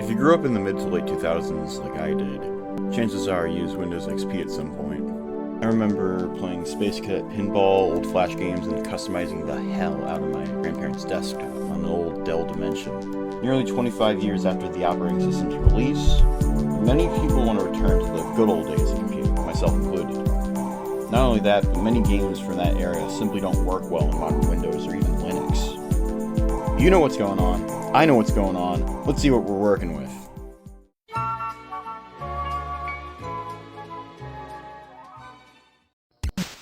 If you grew up in the mid to late 2000s like I did, chances are you used Windows XP at some point. I remember playing Space Cadet Pinball, old Flash games, and customizing the hell out of my grandparents' desktop on an old Dell Dimension. Nearly 25 years after the operating system's release, many people want to return to the good old days of computing, myself included. Not only that, but many games from that era simply don't work well in modern Windows or even Linux. You know what's going on. I know what's going on. Let's see what we're working with.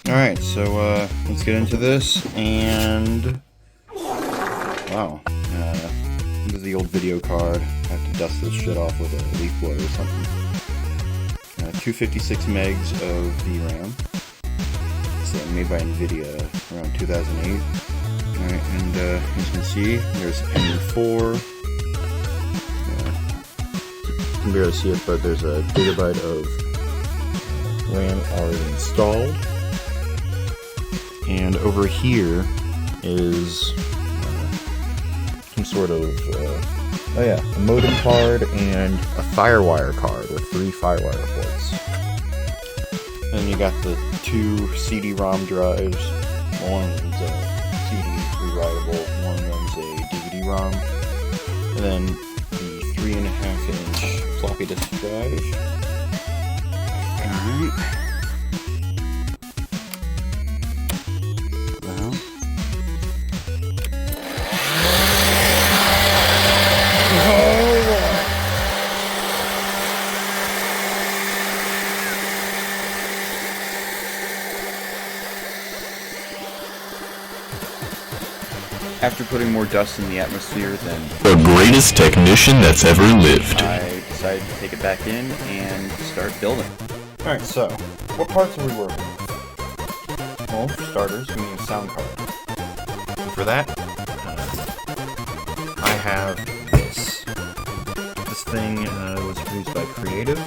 Alright, so let's get into this, and wow, this is the old video card. I have to dust this shit off with a leaf blower or something. 256 megs of VRAM. It's made by NVIDIA around 2008. Alright, and as you can see, there's Pentium 4. You can barely see it, but there's a gigabyte of RAM already installed. And over here is some sort of, a Modem card and a FireWire card with 3 FireWire ports. And you got the 2 CD-ROM drives. One's a CD rewritable, one runs a DVD-ROM, and then the 3.5-inch floppy disk drive. Alright. After putting more dust in the atmosphere than the greatest technician that's ever lived, I decided to take it back in and start building. Alright, so, what parts are we working with? Well, for starters, we need a sound card. And for that, I have this. This thing was produced by Creative,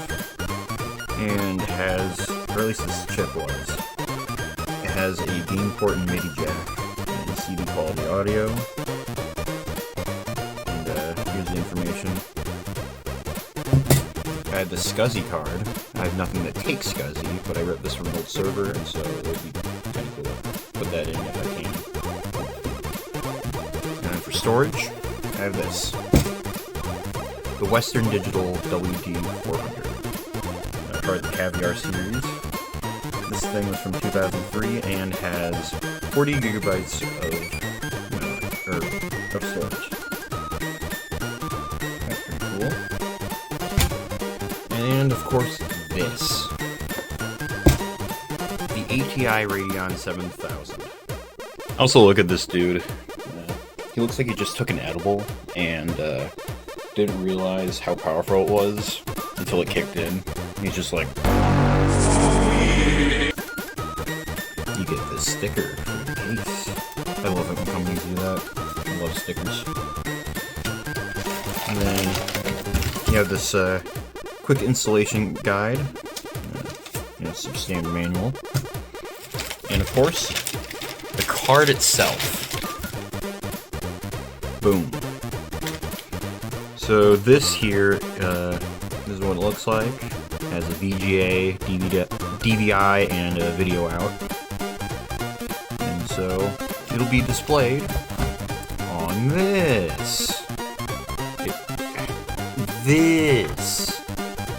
and has, or at least this chip was, it has a GamePort and MIDI jack. CD quality audio, and here's the information. I had the SCSI card. I have nothing that takes SCSI, but I ripped this from an old server, and so it would be kind of cool to put that in if I can. And for storage, I have this. The Western Digital WD400. Part of the Caviar series. This thing was from 2003 and has 40 gigabytes of storage. That's pretty cool. And of course, this. The ATi Radeon 7000. Also, look at this dude. He looks like he just took an edible and didn't realize how powerful it was until it kicked in. He's just like... You get this sticker for the case. I love it when companies do that. I love stickers. And then you have this quick installation guide. Some standard manual. And of course, the card itself. Boom. So this here, this is what it looks like. It has a VGA, DVI, and a video out. So it'll be displayed on this.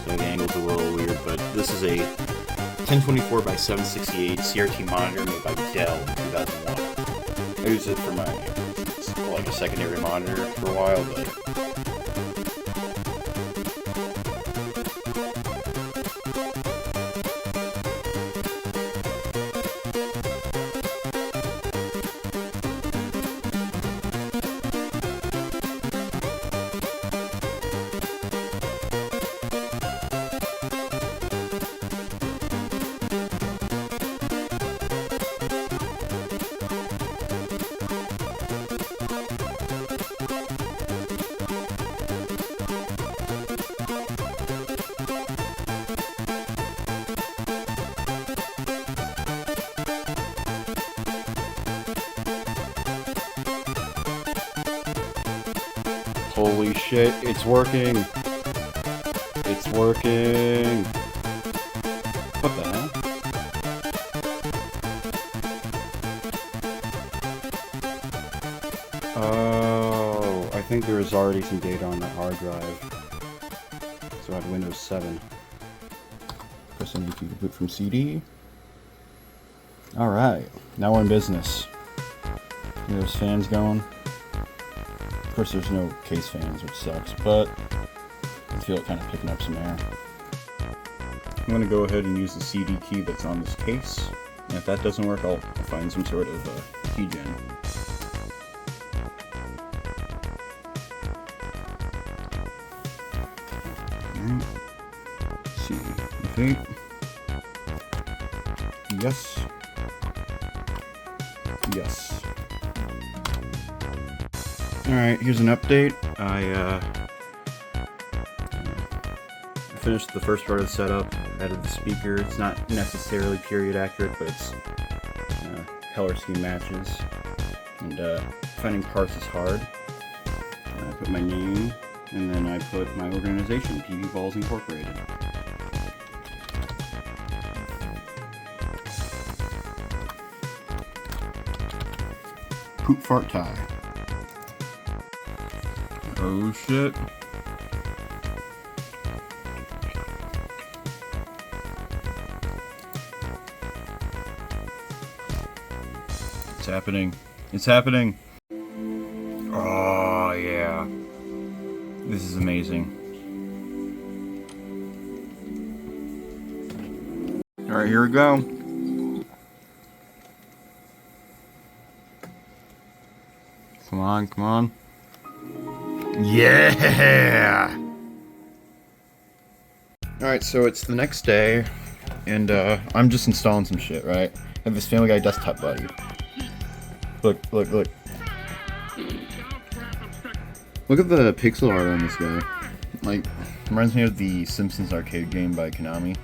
So the angles are a little weird, but this is a 1024x768 CRT monitor made by Dell in 2001. I used it for my a secondary monitor for a while, but Holy shit, it's working! working. What the hell? Oh, I think there was already some data on that hard drive. So I had Windows 7. Press NVT to boot from CD. Alright, now we're in business. Hear those fans going? Of course there's no case fans, which sucks, but I feel it kind of picking up some air. I'm going to go ahead and use the CD key that's on this case, and if that doesn't work, I'll find some sort of keygen. Alright. See. Okay. Yes. Yes. Alright, here's an update. I finished the first part of the setup, added the speaker. It's not necessarily period accurate, but it's color scheme matches. And finding parts is hard. I put my name, and then I put my organization, PB Balls Incorporated. Poop fart tie. Oh shit. It's happening. It's happening. Oh yeah. This is amazing. Alright, here we go. Come on, come on. Yeah! Alright, so it's the next day, and I'm just installing some shit, right? I have this Family Guy desktop buddy. Look, look, look. Look at the pixel art on this guy. Like, reminds me of the Simpsons arcade game by Konami.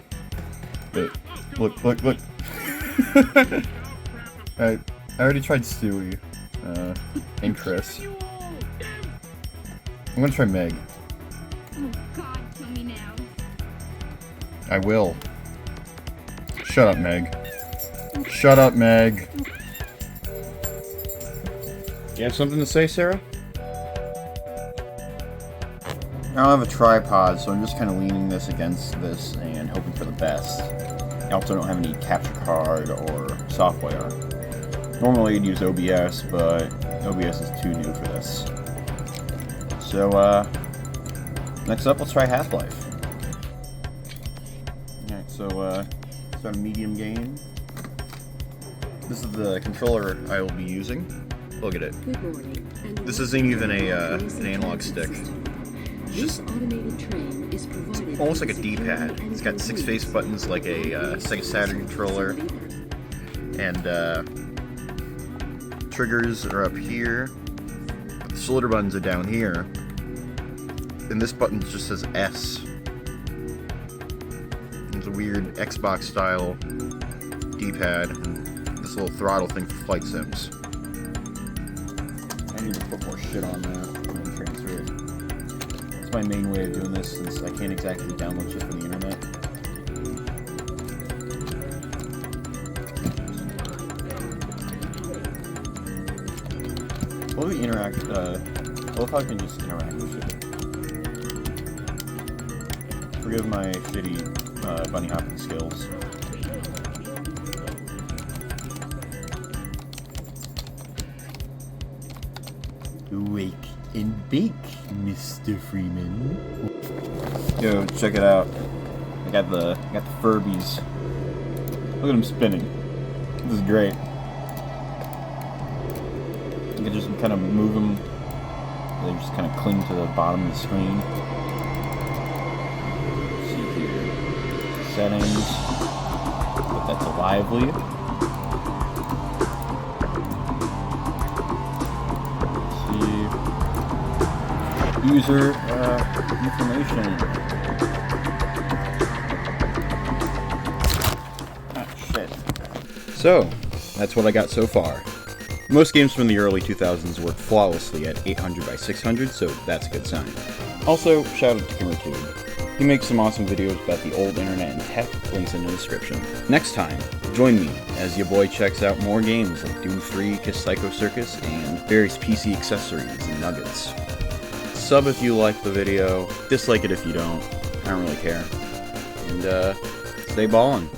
But, look, look, look. Alright, I already tried Stewie, and Chris. I'm gonna try Meg. Oh God, tell me now. I will. Shut up, Meg. Shut up, Meg. You have something to say, Sarah? I don't have a tripod, so I'm just kind of leaning this against this and hoping for the best. I also don't have any capture card or software. Normally I'd use OBS, but OBS is too new for this. So, next up, let's try Half-Life. Alright, so, start a medium game. This is the controller I will be using. Look at it. This isn't even an analog stick. It's just almost like a D-pad. It's got 6 face buttons like a Sega Saturn controller. And, triggers are up here. The shoulder buttons are down here. And this button just says S. It's a weird Xbox style D-pad. And this little throttle thing for flight sims. I need to put more shit on that and transfer it. That's my main way of doing this since I can't exactly download shit from the internet. What do we interact? I love how I can just interact with shit. Forgive my shitty bunny hopping skills. Wake and bake, Mr. Freeman. Yo, check it out. I got the Furbies. Look at them spinning. This is great. You can just kind of move them. They just kind of cling to the bottom of the screen. Let's see here. Settings. Put that to lively. User information. Ah, shit. So, that's what I got so far. Most games from the early 2000s work flawlessly at 800 by 600, so that's a good sign. Also, shout out to Gamertube. He makes some awesome videos about the old internet and tech, links in the description. Next time, join me as your boy checks out more games like Doom 3, Kiss Psycho Circus, and various PC accessories and nuggets. Sub if you like the video, dislike it if you don't, I don't really care. And stay ballin'.